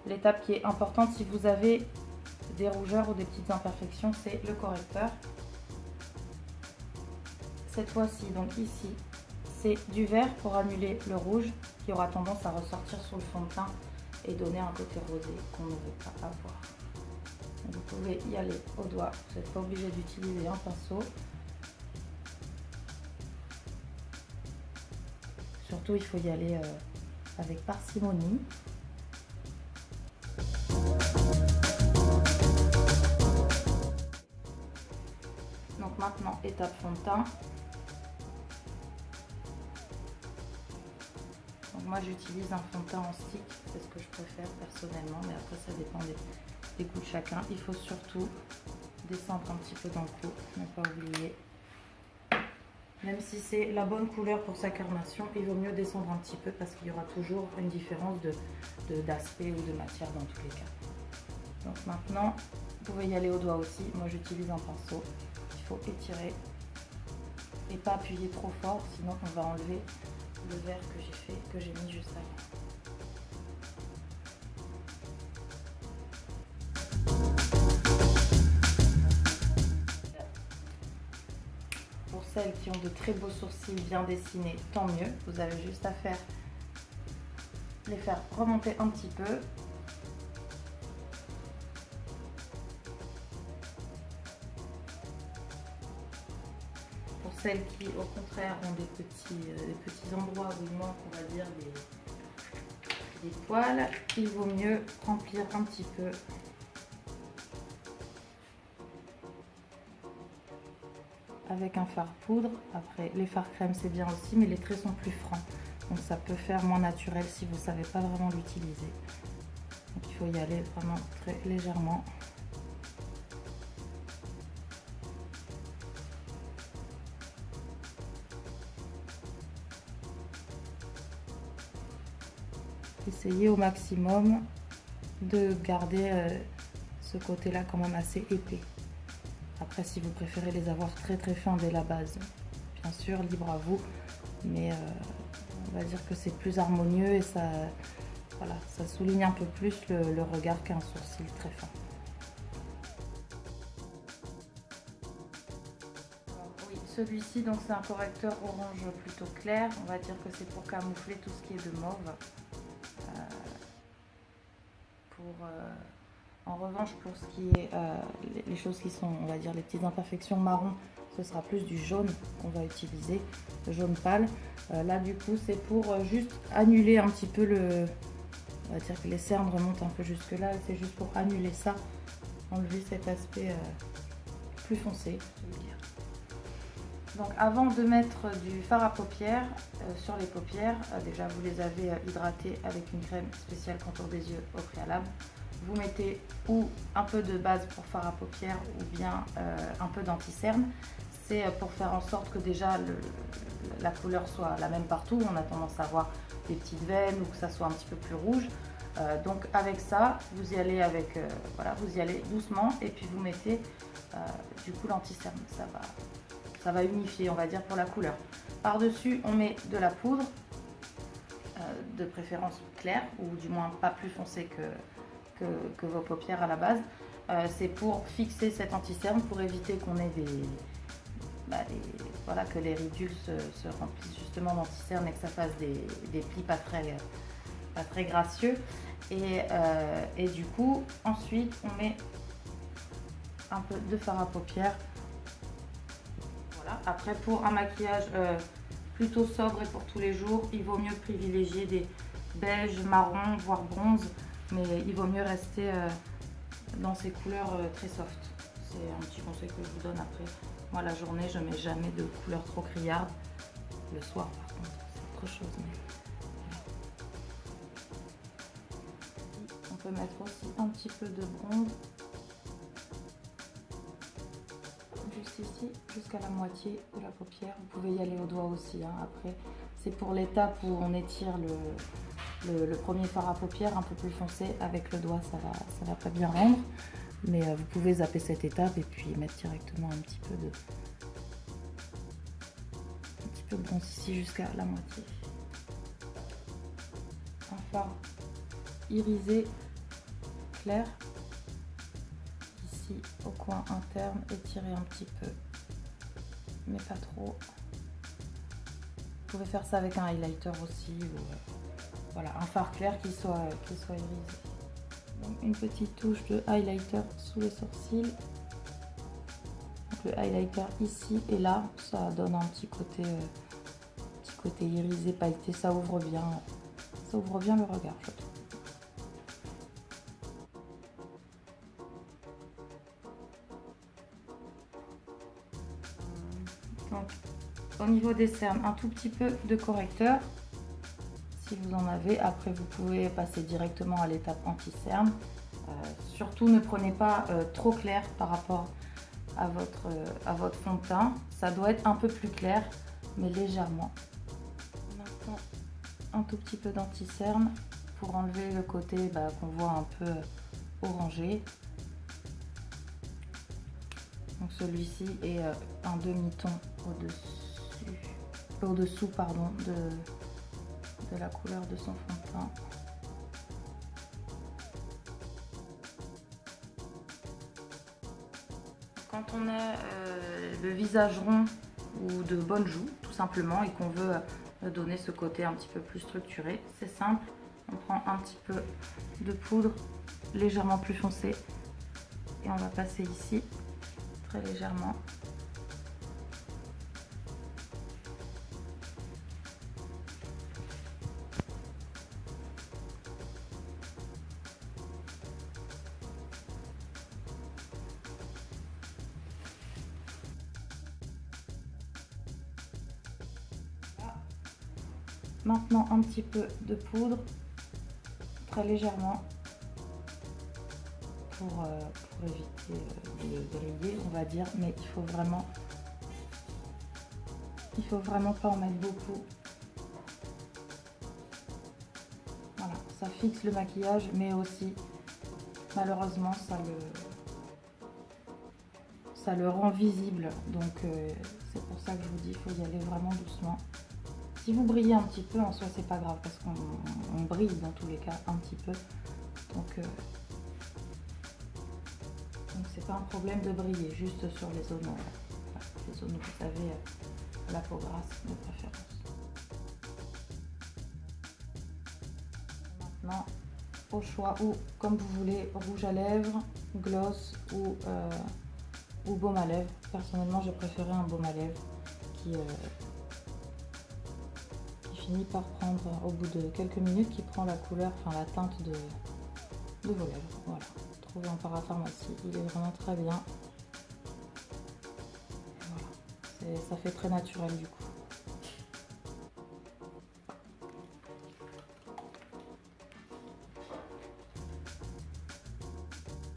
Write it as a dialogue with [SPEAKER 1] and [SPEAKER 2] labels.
[SPEAKER 1] L'étape qui est importante si vous avez des rougeurs ou des petites imperfections, c'est le correcteur. Cette fois-ci, donc ici, c'est du vert pour annuler le rouge qui aura tendance à ressortir sur le fond de teint et donner un côté rosé qu'on ne veut pas avoir. Donc vous pouvez y aller au doigt, vous n'êtes pas obligé d'utiliser un pinceau. Surtout, il faut y aller avec parcimonie. Donc maintenant, étape fond de teint. Donc moi, j'utilise un fond de teint en stick, c'est ce que je préfère personnellement, mais après, ça dépend des goûts de chacun. Il faut surtout descendre un petit peu dans le pot, ne pas oublier. Même si c'est la bonne couleur pour sa carnation, il vaut mieux descendre un petit peu parce qu'il y aura toujours une différence d'aspect ou de matière dans tous les cas. Donc maintenant, vous pouvez y aller au doigt aussi. Moi, j'utilise un pinceau. Il faut étirer et pas appuyer trop fort, sinon on va enlever le vert que j'ai mis juste avant. Pour celles qui ont de très beaux sourcils bien dessinés, tant mieux. Vous avez juste à les faire remonter un petit peu. Pour celles qui, au contraire, ont des petits endroits où il manque, on va dire, des poils, il vaut mieux remplir un petit peu. Avec un fard poudre. Après, les fards crème c'est bien aussi, mais les traits sont plus francs, donc ça peut faire moins naturel si vous ne savez pas vraiment l'utiliser. Donc il faut y aller vraiment très légèrement. Essayez au maximum de garder ce côté là quand même assez épais. Après, si vous préférez les avoir très fins dès la base, bien sûr, libre à vous, mais on va dire que c'est plus harmonieux et ça, voilà, ça souligne un peu plus le regard qu'un sourcil très fin. Oui, celui-ci, donc c'est un correcteur orange plutôt clair, on va dire que c'est pour camoufler tout ce qui est de mauve. En revanche, pour ce qui est les choses qui sont, on va dire, les petites imperfections marron, ce sera plus du jaune qu'on va utiliser, le jaune pâle. Là, du coup, c'est pour juste annuler un petit peu on va dire que les cernes remontent un peu jusque là, et c'est juste pour annuler ça, enlever cet aspect plus foncé, je veux dire. Donc, avant de mettre du fard à paupières sur les paupières, déjà vous les avez hydratées avec une crème spéciale contour des yeux au préalable. Vous mettez ou un peu de base pour fard à paupières ou bien un peu d'anti-cerne. C'est pour faire en sorte que déjà la couleur soit la même partout. On a tendance à avoir des petites veines ou que ça soit un petit peu plus rouge. Donc avec ça, vous y allez voilà, vous y allez doucement et puis vous mettez du coup l'anti-cerne. Ça va unifier, on va dire, pour la couleur. Par-dessus, on met de la poudre, de préférence claire ou du moins pas plus foncée que vos paupières à la base. C'est pour fixer cet anti-cerne, pour éviter qu'on ait voilà, que les ridules se remplissent justement d'anti-cerne et que ça fasse des plis pas très gracieux. Et du coup, ensuite, on met un peu de fard à paupières. Voilà. Après, pour un maquillage plutôt sobre et pour tous les jours, il vaut mieux privilégier des beiges, marron, voire bronze. Mais il vaut mieux rester dans ces couleurs très soft. C'est un petit conseil que je vous donne. Après, moi la journée je mets jamais de couleurs trop criardes. Le soir par contre c'est autre chose. On peut mettre aussi un petit peu de bronze. Juste ici, jusqu'à la moitié de la paupière. Vous pouvez y aller au doigt aussi. Hein. Après, c'est pour l'étape où on étire le premier fard à paupières un peu plus foncé. Avec le doigt, ça va pas bien rendre. Mais vous pouvez zapper cette étape et puis mettre directement un petit peu de bronze ici jusqu'à la moitié. Un fard irisé clair. Ici au coin interne, étirer un petit peu, mais pas trop. Vous pouvez faire ça avec un highlighter aussi, ou voilà, un fard clair qui soit irisé. Donc une petite touche de highlighter sous les sourcils. Donc le highlighter ici et là, ça donne un petit côté irisé, pailleté, ça ouvre bien le regard, je trouve. Donc au niveau des cernes, un tout petit peu de correcteur si vous en avez. Après vous pouvez passer directement à l'étape anti-cerne. Surtout ne prenez pas trop clair par rapport à votre fond de teint. Ça doit être un peu plus clair, mais légèrement. Maintenant un tout petit peu d'anti-cerne pour enlever le côté qu'on voit un peu orangé. Donc celui-ci est un demi-ton au-dessous pardon, de la couleur de son fond de teint. Quand on a le visage rond ou de bonnes joues tout simplement et qu'on veut donner ce côté un petit peu plus structuré, c'est simple, on prend un petit peu de poudre légèrement plus foncée et on va passer ici très légèrement. Maintenant un petit peu de poudre, très légèrement, pour éviter de briller, on va dire, mais il faut vraiment pas en mettre beaucoup. Voilà, ça fixe le maquillage, mais aussi, malheureusement, ça le rend visible. Donc c'est pour ça que je vous dis, il faut y aller vraiment doucement. Si vous brillez un petit peu, en soi, c'est pas grave, parce qu'on brille dans tous les cas un petit peu. Donc c'est pas un problème de briller, juste sur les zones où vous savez la peau grasse de préférence. Maintenant, au choix, ou comme vous voulez, rouge à lèvres, gloss ou baume à lèvres. Personnellement, j'ai préféré un baume à lèvres qui finit par prendre, au bout de quelques minutes, qui prend la couleur, enfin la teinte de vos lèvres. Voilà, trouvé en parapharmacie, il est vraiment très bien. Voilà, ça fait très naturel du coup.